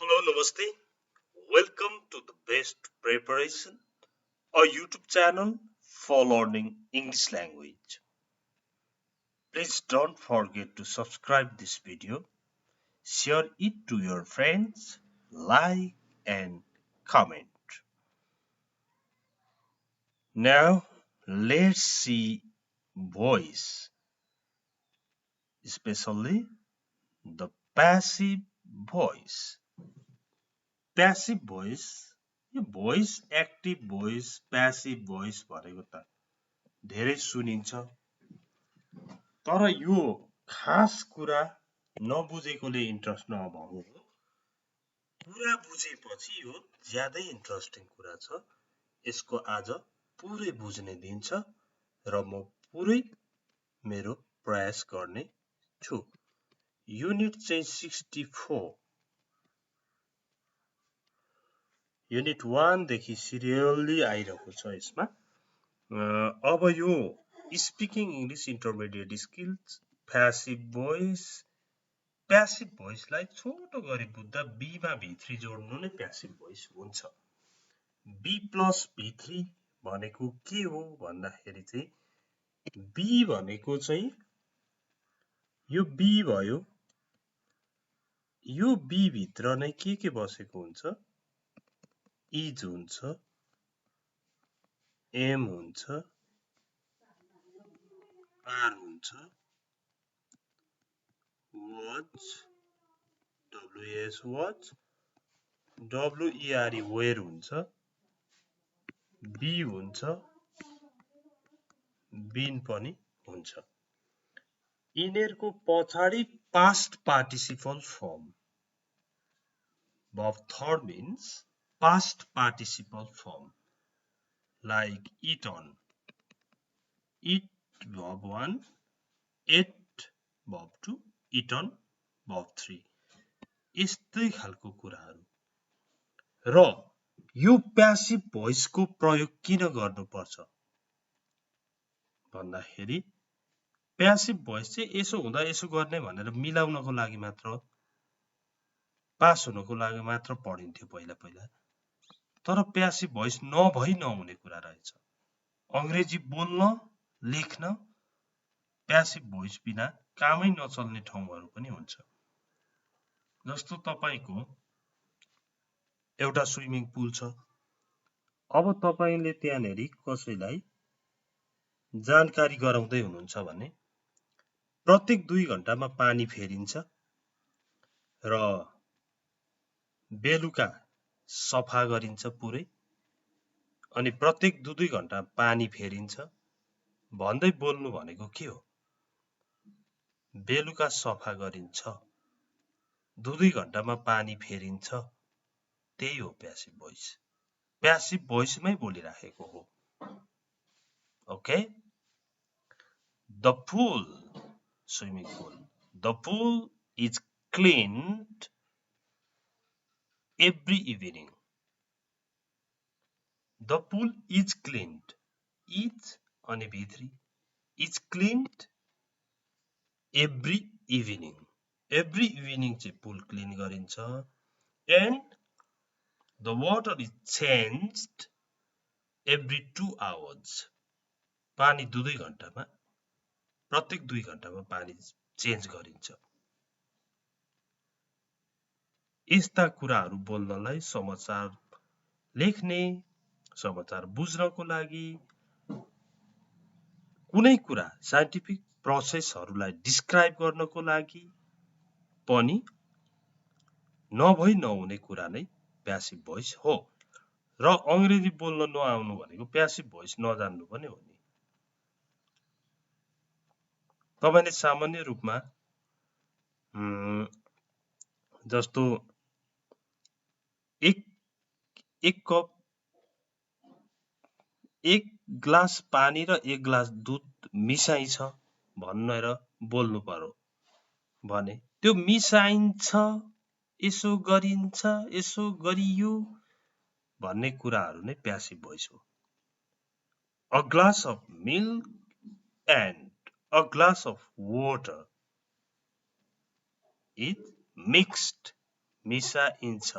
Hello, Namaste. Welcome to the Best Preparation, a YouTube channel for learning English language. Please don't forget to subscribe this video, share it to your friends, like and comment. Now let's see voice, especially the passive voice. Passive voice, यो voice active voice passive voice भनेको त धेरै सुनिन्छ तर यो खास कुरा नबुझेकोले interest नभएको हो कुरा बुझेपछि यो ज्यादै इन्ट्रेस्टिङ कुरा छ यसको आज पुरै बुझ्ने दिन छ र म पुरै मेरो प्रयास गर्ने छु युनिट चाहिँ 64 युनिट 1 देखि सिरियली आइरहेको छ यसमा अब यो speaking English intermediate skills passive भोइसलाई छोटो गरी बुझ्दा बी मा v3 जोड्नु नै प्यासिभ भोइस हुन्छ बी प्लस v3 भनेको के हो भन्दाखेरि चाहिँ बी भनेको चाहिँ यो बी भयो यो बी भित्र नै के बसेको हुन्छ इज हुन्छ एम हुन्छ आर हुन्छ watch ws watch were where हुन्छ बी हुन्छ बिन पनि हुन्छ यिनीहरुको पछाडी past participle form verb third means past participle form like eat on eat verb 1 ate verb 2 eat on verb 3 यस्तै खालको कुराहरु र यो प्यासिभ भोइसको प्रयोग किन गर्नुपर्छ भन्दाखेरि प्यासिभ भोइस चाहिँ यसो हुँदा यसो गर्ने भनेर मिलाउनको लागि मात्र पास हुनको लागि मात्र पढिन्थ्यो पहिला तर प्यासिभ भोइस नभई नहुने कुरा रहेछ अंग्रेजी बोल्न लेख्न प्यासिभ भोइस बिना कामै नचल्ने ठाउँहरु पनि हुन्छ जस्तो तपाईको एउटा स्विमिङ पुल छ अब तपाईले त्यहाँनेरि कसैलाई जानकारी गराउँदै हुनुहुन्छ भने प्रत्येक 2 घण्टामा पानी फेरिन्छ र बेलुका सफा गरिन्छ पुरै अनि प्रत्येक 2 घण्टा पानी फेरिन्छ भन्दै बोल्नु भनेको के हो बेलुका सफा गरिन्छ 2 घण्टामा पानी फेरिन्छ त्यही हो प्यासिभ भोइसमै बोलिराखेको हो okay the pool swimming pool the pool is cleaned every evening the pool is cleaned is अनि v3 is cleaned every evening चाहिँ pool clean गरिन्छ and the water is changed every 2 hours पानी 2 घण्टामा प्रत्येक 2 घण्टामा पानी change गरिन्छ यस्ता कुराहरु बोल्नलाई समाचार लेख्ने समाचार बुझ्नको लागि कुनै कुरा साइन्टिफिक प्रोसेसहरुलाई डिस्क्राइब गर्नको लागि पनि नभई नहुने कुरा नै प्यासिभ भोइस हो र अंग्रेजी बोल्न नआउनु भनेको प्यासिभ भोइस नजान्नु पनि हो नि तपाईले सामान्य रूपमा जस्तो एक ग्लास पानी र एक ग्लास दूध मिसाइ छ भनेर बोल्नु पर्यो भने त्यो मिसाइन्छ यसो गरिन्छ यसो गरियो भन्ने कुराहरु नै प्यासिभ भोइस हो A glass of milk and a glass of water is mixed मिसाइन्छ।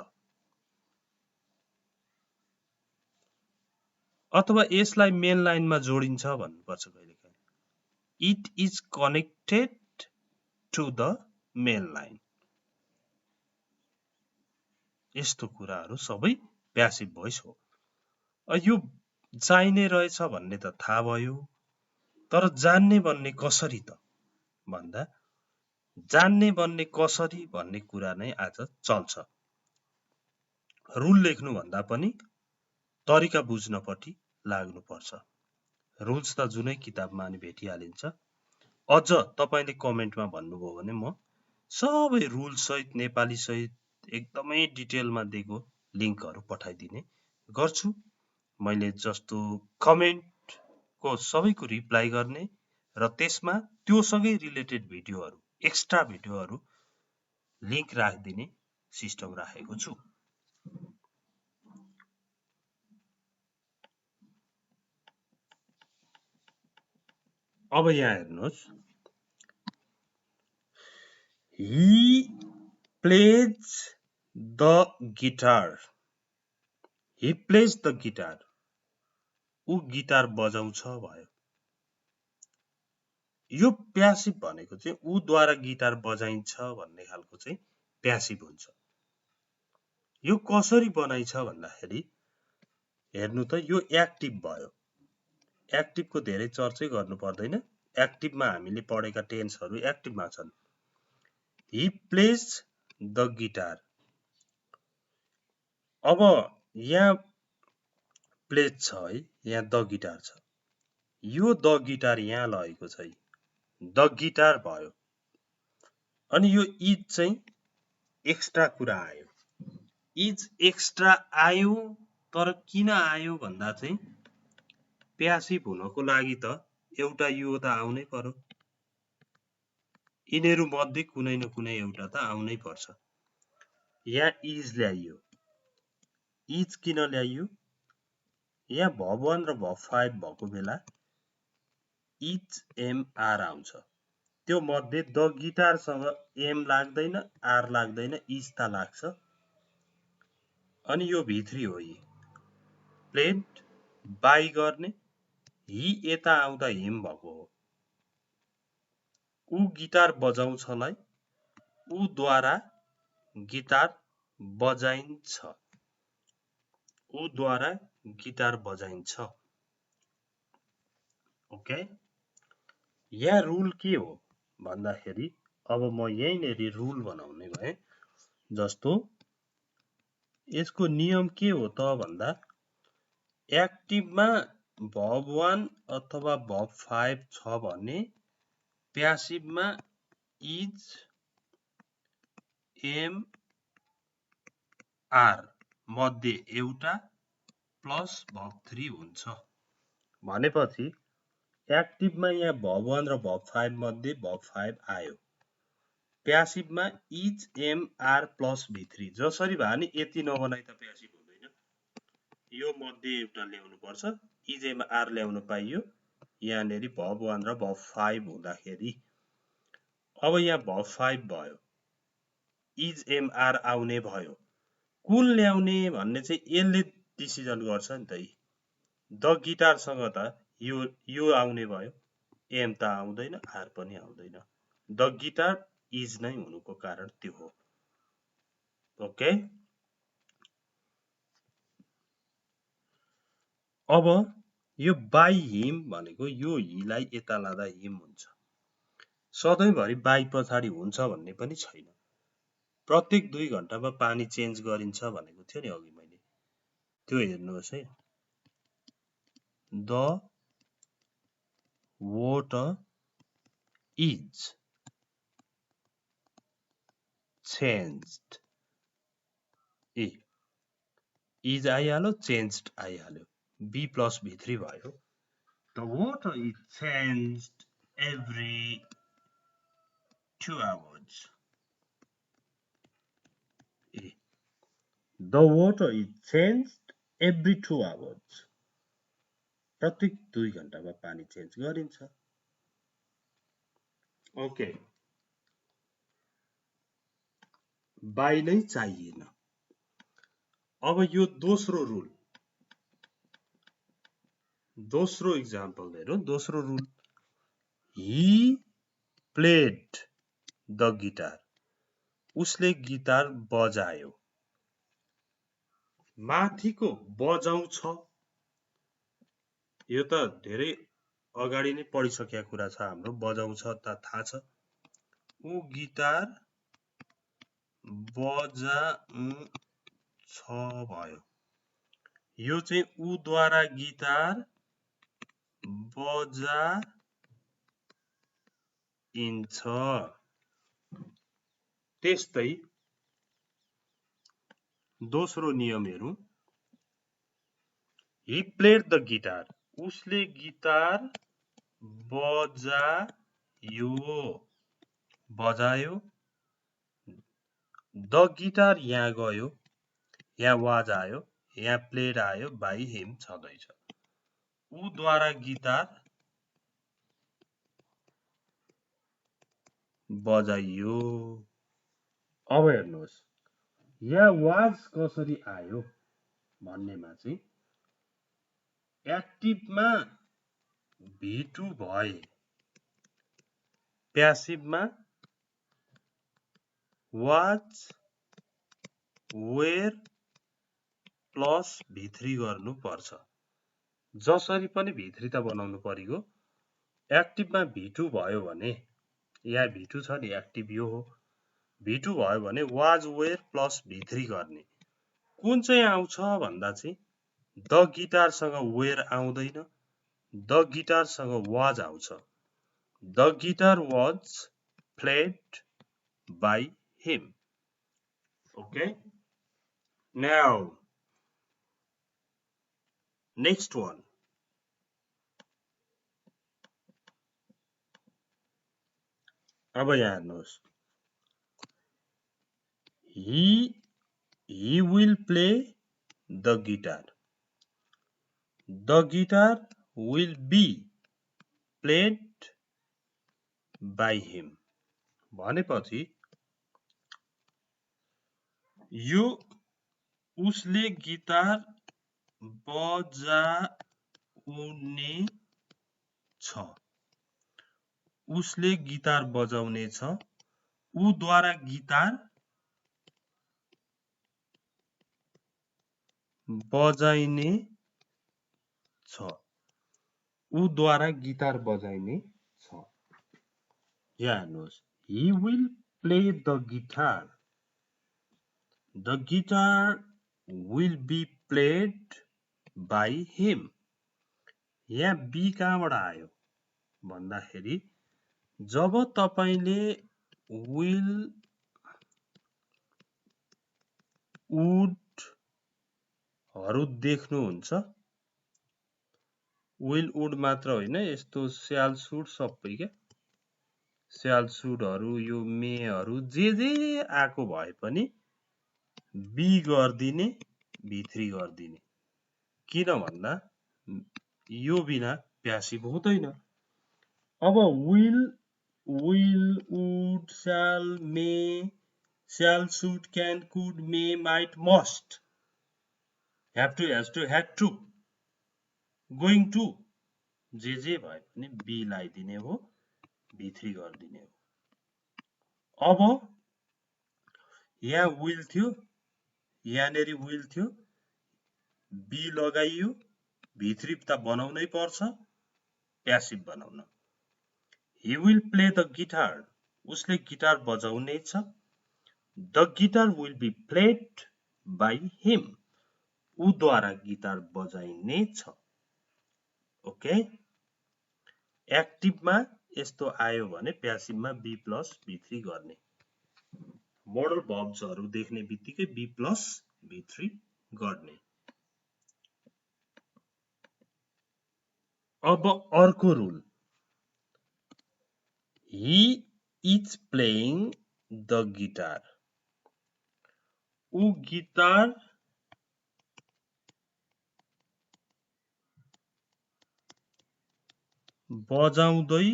अथवा यसलाई मेन लाइनमा जोडिन्छ भन्नुपर्छ कहिलेकाहीँ। It is connected to the main line. यस्तो कुराहरू सबै प्यासिभ भोइस हो। यो चाहिने रहेछ भन्ने त थाहा भयो, तर जान्ने भन्ने कसरी त भन्दा जान्ने भन्ने कसरी भन्ने कुरा नै आज चल्छ। रुल लेख्नु भन्दा पनि तरिका बुझ्नपट्टि लाग्नुपर्छ। रुल्स त जुनै किताबमा नि भेटिहालिन्छ। अझ तपाईले कमेन्टमा भन्नुभयो भने म सबै रुल सहित नेपाली सहित एकदमै डिटेलमा दिएको लिङ्कहरू पठाइदिने गर्छु। मैले जस्तो कमेन्टको सबैको रिप्लाई गर्ने र त्यसमा त्योसँगै रिलेटेड भिडियोहरू, एक्स्ट्रा भिडियोहरू लिङ्क राखिदिने सिस्टम राखेको छु। अब यहाँ हेर्नुहोस्, he plays the guitar. He plays the guitar. ऊ गिटार बजाउँछ भयो। यो प्यासिभ भनेको चाहिँ ऊद्वारा गिटार बजाइन्छ भन्ने खालको चाहिँ प्यासिभ हुन्छ। यो कसरी बनाइछ भन्दाखेरि हेर्नु त यो एक्टिभ भयो। एक्टिभको धेरै चर्चै गर्नु पर्दैन। एक्टिभमा हामीले पढेका टेन्सहरू एक्टिभमा छन्। He plays the guitar. अब यहाँ प्लेज छ है, यहाँ द गिटार छ। यो द गिटार यहाँ लगेको छ, द गिटार भयो। अनि यो इज चाहिँ एक्स्ट्रा कुरा आयो। इज एक्स्ट्रा आयो, तर किन आयो भन्दा चाहिँ प्यासिभ हुनको लागि त एउटा यो त आउनै पर्यो। यिनीहरू मध्ये कुनै न कुनै एउटा त आउनै पर्छ। यहाँ इज ल्याइयो। इज किन ल्याइयो? यहाँ भर्ब 1 र भर्ब 5 भएको बेला इज एम आर आउँछ। त्यो मध्ये द गिटारसँग एम लाग्दैन, आर लाग्दैन, इज त लाग्छ। अनि यो भित्री हो। यी प्लेड बाई गर्ने, हि यता आउँदा हिम भएको हो। ऊ गिटार बजाउँछलाई ऊद्वारा गिटार बजाइन्छ। ऊद्वारा गिटार बजाइन्छ। ओके, यहाँ रुल के हो भन्दाखेरि अब म यहीँनेरि रुल बनाउने भए। जस्तो यसको नियम के हो त भन्दा एक्टिभमा भर्ब 1 अथवा भर्ब 5 छ भने प्यासिभमा इज एम आर मध्ये एउटा प्लस भर्ब 3 हुन्छ। भनेपछि एक्टिभमा यहाँ भर्ब 1 र भर्ब 5 मध्ये भर्ब 5 आयो। प्यासिभमा इज एम आर प्लस भी3 जसरी भए नि यति नबनाइ त प्यासिभ हुँदैन। यो मध्ये एउटा ल्याउनु पर्छ। इज एम आर ल्याउन पाइयो यहाँनेरि भर्ब 1 र भर्ब 5 हुँदाखेरि। अब यहाँ भर्ब 5 भयो, इज एम आर आउने भयो। कुन ल्याउने भन्ने चाहिँ यसले डिसिजन गर्छ नि त। द गिटारसँग त यो आउने भयो, एम त आउँदैन, आर पनि आउँदैन। द गिटार इज नै हुनुको कारण त्यो हो। ओके, अब यो बाई हिम भनेको यो हिलाई यता लाँदा हिम हुन्छ। सधैँभरि बाई पछाडि हुन्छ भन्ने पनि छैन। प्रत्येक 2 घण्टामा पानी चेन्ज गरिन्छ भनेको थियो नि अघि मैले, त्यो हेर्नुहोस् है। The water is changed. Is आइहाल्यो, चेन्ज्ड आइहाल्यो, बी प्लस भी3 भयो। The water is changed every 2 hours. The water is changed every 2 hours. प्रत्येक 2 घण्टामा पानी चेन्ज गरिन्छ। ओके, बाई नै चाहिएन। अब यो दोस्रो रुल, दोस्रो इक्जाम्पल हेरौँ। दोस्रो rule, he played the guitar, उसले गिटार बजायो। माथिको बजाउँछ, यो त धेरै अगाडि नै पढिसकेका कुरा छ हाम्रो। बजाउँछ त थाहा छ, ऊ गिटार बजाउँछ भयो। यो चाहिँ ऊद्वारा गिटार बजाइन्छ। त्यस्तै दोस्रो नियम हेरौँ। ही प्लेड द गिटार, उसले गिटार बजायो। द गिटार यहाँ गयो, यहाँ वाज आयो, यहाँ प्लेड आयो, बाई हिम छँदैछ। ऊद्वारा गिटार बजाइयो। अब हेर्नुहोस्, यहाँ वाज कसरी आयो भन्नेमा चाहिँ एक्टिभमा V2 भए, प्यासिभमा वाज वेयर प्लस V3 गर्नु पर्छ। जसरी पनि V3 त बनाउनु परिगयो। एक्टिभमा V2 भयो भने, यहाँ V2 छ नि, एक्टिभ यो हो, V2 भयो भने वाज वेयर प्लस V3 गर्ने। कुन चाहिँ आउँछ भन्दा चाहिँ द गिटारसँग वेयर आउँदैन, द गिटारसँग वाज आउँछ। The guitar was played by him. Okay, now next one. अब यहाँ हेर्नुहोस्, he will play the guitar, the guitar will be played by him भनेपछि यो उसले गिटार बजाउने छ, उसले गिटार बजाउने छ, ऊद्वारा गिटार बजाइने छ, ऊद्वारा गिटार बजाइने छ। यहाँ हेर्नुहोस्, he will play the guitar, the guitar will be played by him। यहाँ बी कहाँबाट आयो भन्दाखेरि जब तपाईले will, would हरु देख्नुहुन्छ, will would मात्र होइन, यस्तो स्याल सुड सबै के स्याल सुडहरु, यो मेहरु जे आएको भए पनि बी गर्दिने, V3 गर्दिने। किन भन्दा यो बिना प्यासिभ हुँदैन। अब will, would, shall, may, shall, should, can, could, may, might, must, have to, has to, had to, going to, जे भए पनि बी लगाइदिने हो, V3 गरिदिने हो। अब यहाँ will थियो, यहाँनेरि will थियो, बी लगाइयो, V3 त बनाउनै पर्छ, प्यासिभ बनाउन। He will play the guitar, उसले गिटार बजाउने छ। The guitar will be played by him, ऊद्वारा गिटार बजाइने छ। ओके, एक्टिभमा यस्तो आयो भने प्यासिभमा बी प्लस V3 गर्ने। मोडल भर्ब्सहरु देख्ने बित्तिकै बी प्लस V3 गर्ने। अब अर्को rule, he is playing the guitar, ऊ गिटार बजाउँदै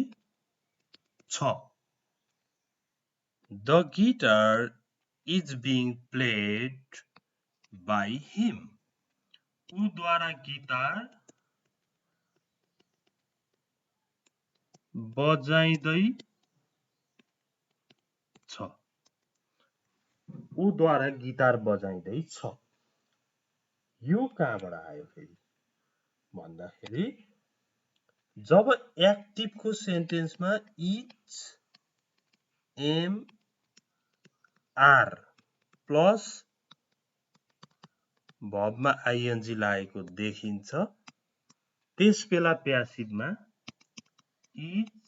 छ। The guitar is being played by him. उद्वारा गिटार बजाइँदै छ। उद्वारा गिटार बजाइँदै छ। यो कहाँबाट आयो फेरि भन्दाखेरि जब एक्टिभको सेन्टेन्समा इज एम आर प्लस भर्बमा आइएनजी लागेको देखिन्छ त्यस बेला प्यासिभमा is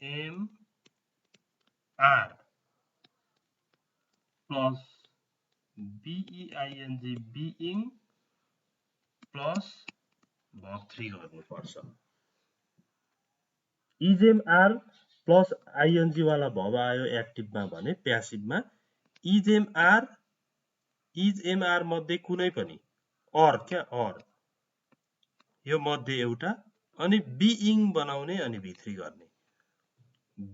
am are plus BEING being plus verb 3 गर्नुपर्छ। Is am are plus ING वाला भर्ब आयो एक्टिभमा भने प्यासिभमा इज एम आर मध्ये कुनै पनि अर यो मध्ये एउटा अनि बीइङ बनाउने अनि भित्री गर्ने।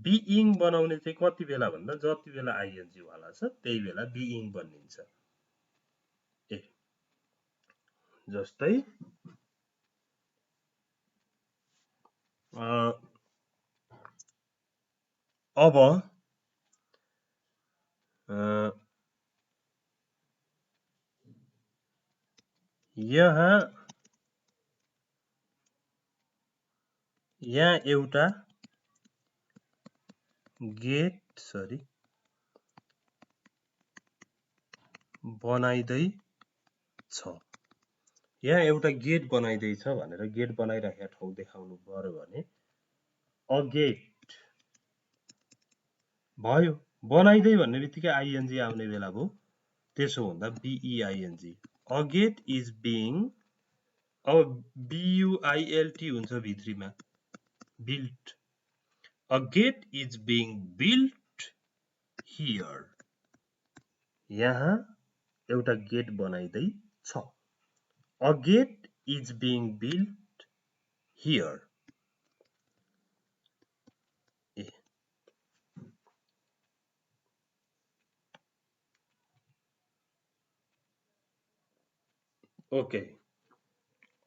बीइङ बनाउने चाहिँ कति बेला भन्दा जति बेला आइएनजी वाला छ त्यही बेला बीइङ बनिन्छ। जस्तै अब यहाँ एउटा गेट बनाइदै छ। यहाँ एउटा गेट बनाइदै छ भनेर गेट बनाइराखेको ठाउँ देखाउनु पर्यो भने अ गेट भयो। बनाइदै भन्ने बित्तिकै आइएनजी आउने बेला भयो। त्यसो हुँदा BEING a gate is being अब बीयूआईएलटी हुन्छ भित्रीमा built. A gate is being built here. यहाँ एउटा गेट बनाइदै छ। A gate is being built here. Okay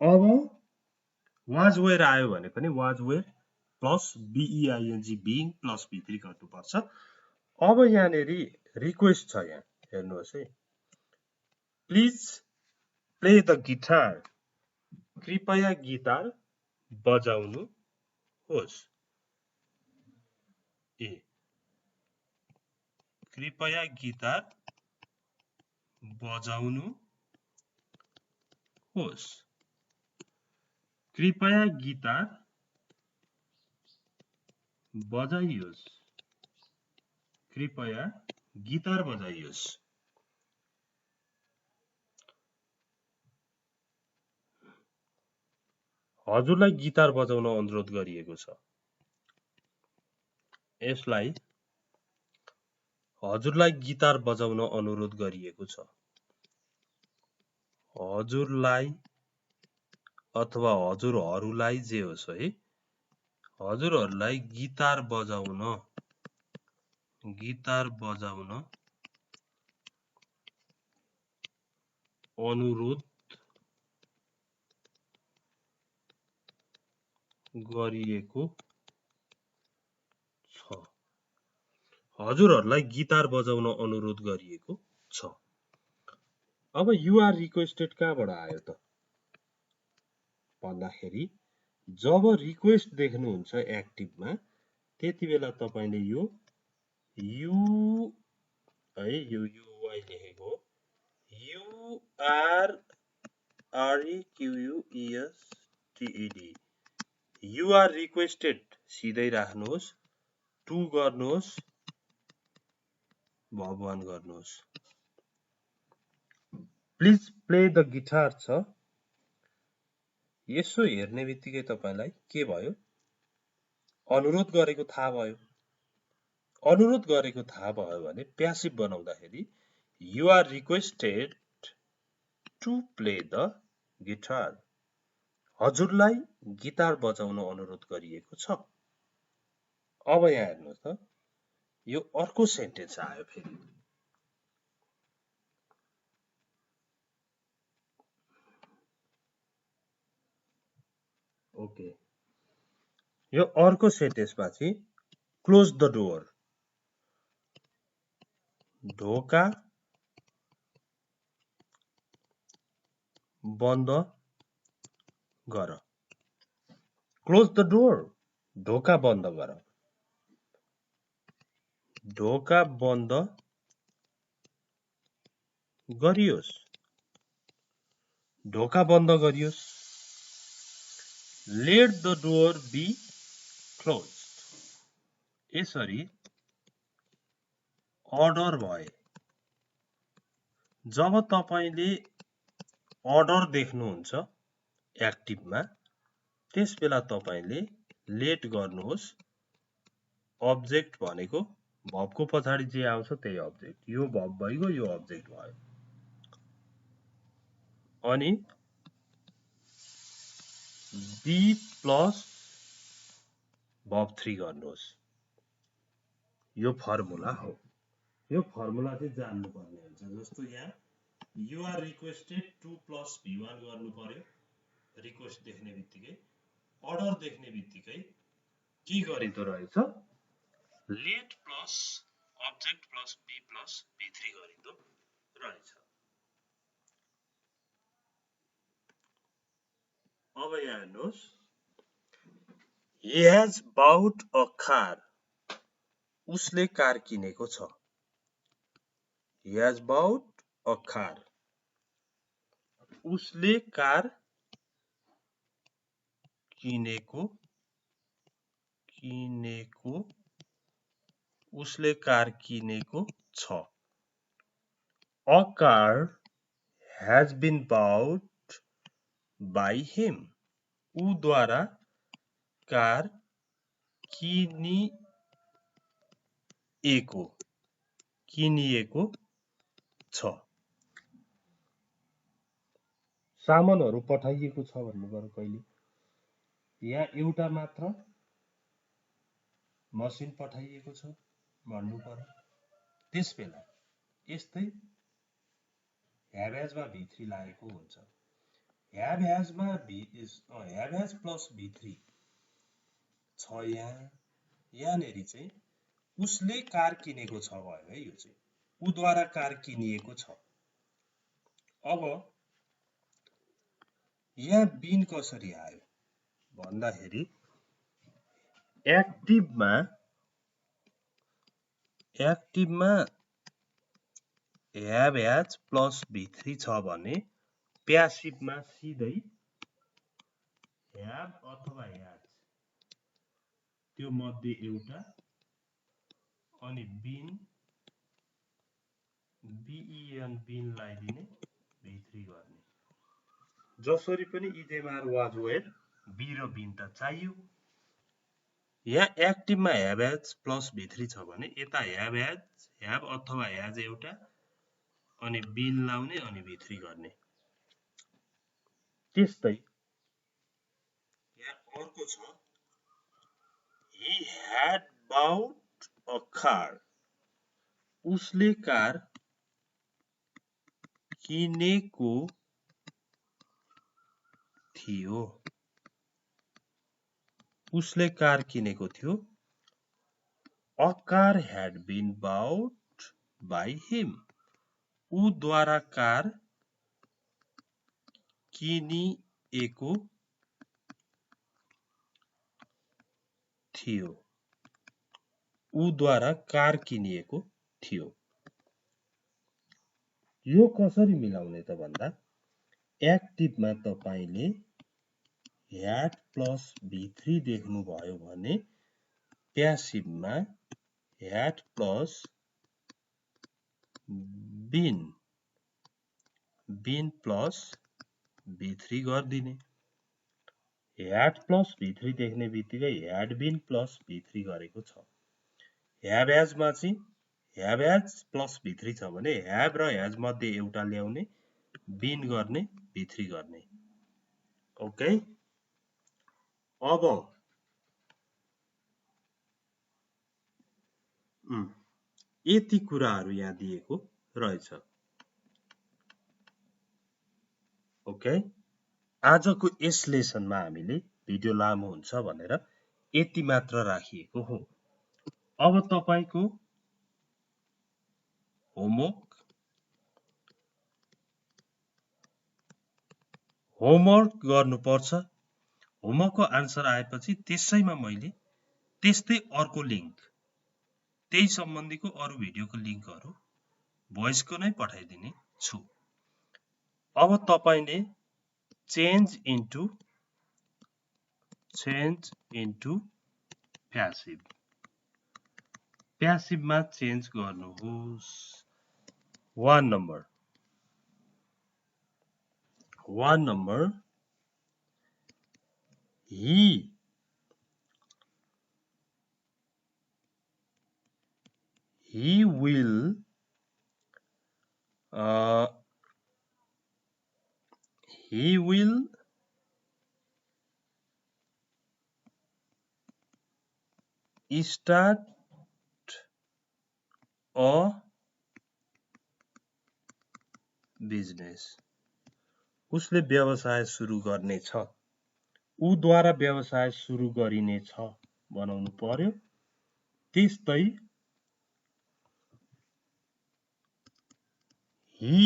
अब वाज वेयर आयो भने पनि was were plus BEING being plus भित्री गर्नुपर्छ। अब यहाँनेरि रिक्वेस्ट छ यहाँ हेर्नुहोस् है प्लिज प्ले द गिटार कृपया गिटार बजाउनु होस्। कृपया गिटार बजाउनु होस्। कृपया गिटार बजाइयोस्। कृपया गिटार बजाइयोस्। हजुरलाई गिटार बजाउन अनुरोध गरिएको छ। यसलाई हजुरलाई गिटार बजाउन अनुरोध गरिएको छ। हजुरलाई अथवा हजुरहरूलाई जे होस् है हजुरहरूलाई गिटार बजाउन अनुरोध गरिएको छ। हजुरहरूलाई गिटार बजाउन अनुरोध गरिएको छ। अब युआर रिक्वेस्टेड कहाँबाट आयो त भन्दाखेरि जब रिक्वेस्ट देख्नुहुन्छ एक्टिभमा त्यति बेला तपाईले यो यु है यो युआई लेखेको युआर आरइक्युयुएसटिइडी युआर रिक्वेस्टेड सिधै राख्नुहोस् टु गर्नुहोस् भर्ब 1 गर्नुहोस्। प्लिज प्ले द गिटार छ यसो हेर्ने बित्तिकै तपाईलाई के भयो अनुरोध गरेको थाहा भयो। अनुरोध गरेको थाहा भयो भने प्यासिभ बनाउँदाखेरि you are requested to play the guitar. हजुरलाई गिटार बजाउन अनुरोध गरिएको छ। अब यहाँ हेर्नुहोस् त यो अर्को सेन्टेन्स आयो फेरि ओके, यो अर्को सेन्टेन्समा चाहिँ क्लोज द डोर, ढोका बन्द गर। क्लोज द डोर, ढोका बन्द गर। ढोका बन्द गरियोस्, ढोका बन्द गरियोस्। Let the door be close, यसरी अर्डर भए। जब तपाईले अर्डर देख्नुहुन्छ एक्टिभमा, त्यसबेला तपाईले लेट गर्नुहोस्। अब्जेक्ट भनेको भर्बको पछाडि जे आउँछ त्यही अब्जेक्ट, यो भर्ब भइगयो, यो अब्जेक्ट भयो। अनि बी प्लस भर्ब 3 गर्नुहोस्। यो फर्मुला हो। यो फर्मुला चाहिँ जान्नुपर्ने हुन्छ। जस्तो यहाँ यु आर रिक्वेस्टेड 2 + V1 गर्नु पर्यो। रिक्वेस्ट देख्ने बित्तिकै, अर्डर देख्ने बित्तिकै के गरिदो रहेछ, let plus object plus be plus V3 गरिदो रहेछ। अब यहाँ हेर्नुहोस्, he has bought a car, उसले कार किनेको छ। he has bought a car, उसले कार किनेको उसले कार किनेको छ। A car has been bought by him, उद्वारा कार किनिएको छ। सामानहरू पठाइएको छ भन्नु पर्यो कहिले। यहाँ एउटा मात्र मसिन पठाइएको छ भन्नु पर्यो। त्यसबेला यस्तै have has मा V3 लागेको हुन्छ। have has मा have has प्लस V3 छ। यहाँनेरि चाहिँ उसले कार किनेको छ भयो है। यो चाहिँ उद्वारा कार किनिएको छ। अब यहाँ बिन कसरी आयो भन्दाखेरि एक्टिभमा have has प्लस V3 छ भने प्यासिभमा सिधै have अथवा has त्यो मध्ये एउटा अनि बिन बिन लगाइदिने V3 गर्ने। जसरी पनि इजेमार वाज वेयर बी र बिन त चाहियो। यहाँ एक्टिभमा have has प्लस V3 छ भने यता have has have अथवा has एउटा अनि बिन लाउने अनि V3 गर्ने। त्यस्तै यहाँ अर्को छ, he had bought a car, उसले कार किनेको थियो। उसले कार किनेको थियो। A car had been bought by him, उद्वारा कार किनिएको थियो। उद्वारा कार किनिएको थियो। यो कसरी मिलाउने त भन्दा एक्टिभमा तपाईले had प्लस V3 देख्नु भयो भने प्यासिभमा had plus been plus V3 गरिदिने। had प्लस V3 देख्ने बित्तिकै had बिन प्लस V3 गरेको छ। have has मा चाहिँ have has प्लस V3 छ भने have र has मध्ये एउटा ल्याउने, बिन गर्ने, V3 गर्ने। ओके, अब यति कुराहरू यहाँ दिएको रहेछ। ओके, आजको यस लेसनमा हामीले भिडियो लामो हुन्छ भनेर यति मात्र राखिएको हो। अब तपाईको होमवर्क गर्नुपर्छ। होमवर्कको आन्सर आएपछि त्यसैमा मैले त्यस्तै अर्को लिंक, त्यही सम्बन्धीको अरु भिडियोको लिंकहरु भोइसको नै पठाइदिने छु। अब तपाईले चेन्ज इन्टु प्यासिभ, प्यासिभमा चेन्ज गर्नुहोस्। 1 number he will start a business. उसले व्यवसाय सुरु गर्नेछ। उद्वारा व्यवसाय सुरु गरिनेछ बनाउनु पर्यो। त्यस्तै he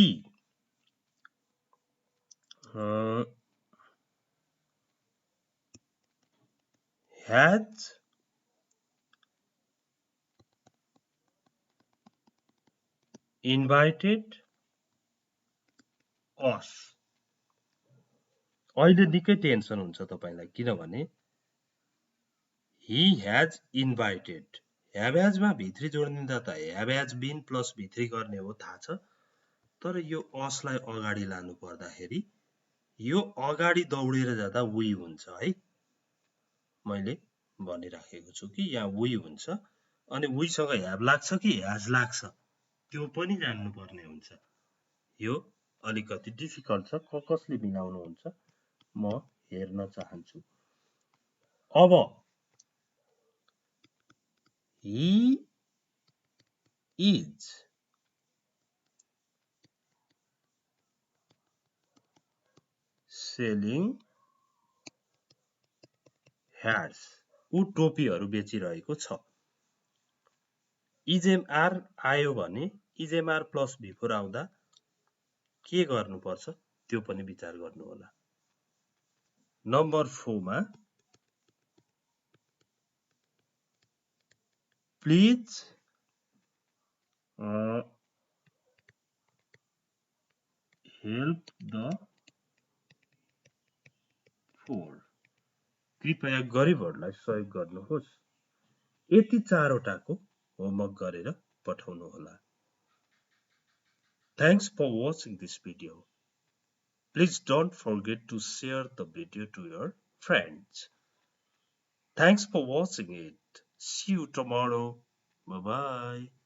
has invited us. अहिले निकै टेन्सन हुन्छ तपाईलाई, किनभने he has invited, have has मा भित्री जोड्दिँदा त have has been प्लस भित्री गर्ने हो, थाहा छ। तर यो us लाई अगाडि लानु पर्दाखेरि यो अगाडि दौडेर जाँदा we हुन्छ है। मैले भनिराखेको छु कि यहाँ we हुन्छ, अनि we सँग have लाग्छ कि has लाग्छ त्यो पनि जान्नु पर्ने हुन्छ। यो अलिकति डिफिकल्ट छ, कसले मिलाउनु हुन्छ म हेर्न चाहन्छु। अब he is selling hats. ऊ टोपीहरु बेचिरहेको छ। इजेमआर आयो भने इजेमआर प्लस बिफोर आउँदा के गर्नुपर्छ त्यो पनि विचार गर्नु होला। नम्बर 4 मा प्लिज हेल्प द पोर, कृपया गरिबहरुलाई सहयोग गर्नुहोस्। यति चारवटाको होमवर्क गरेर पठाउनु होला। Thanks for watching this video. Please don't forget to share the video to your friends. Thanks for watching it. See you tomorrow. Bye-bye.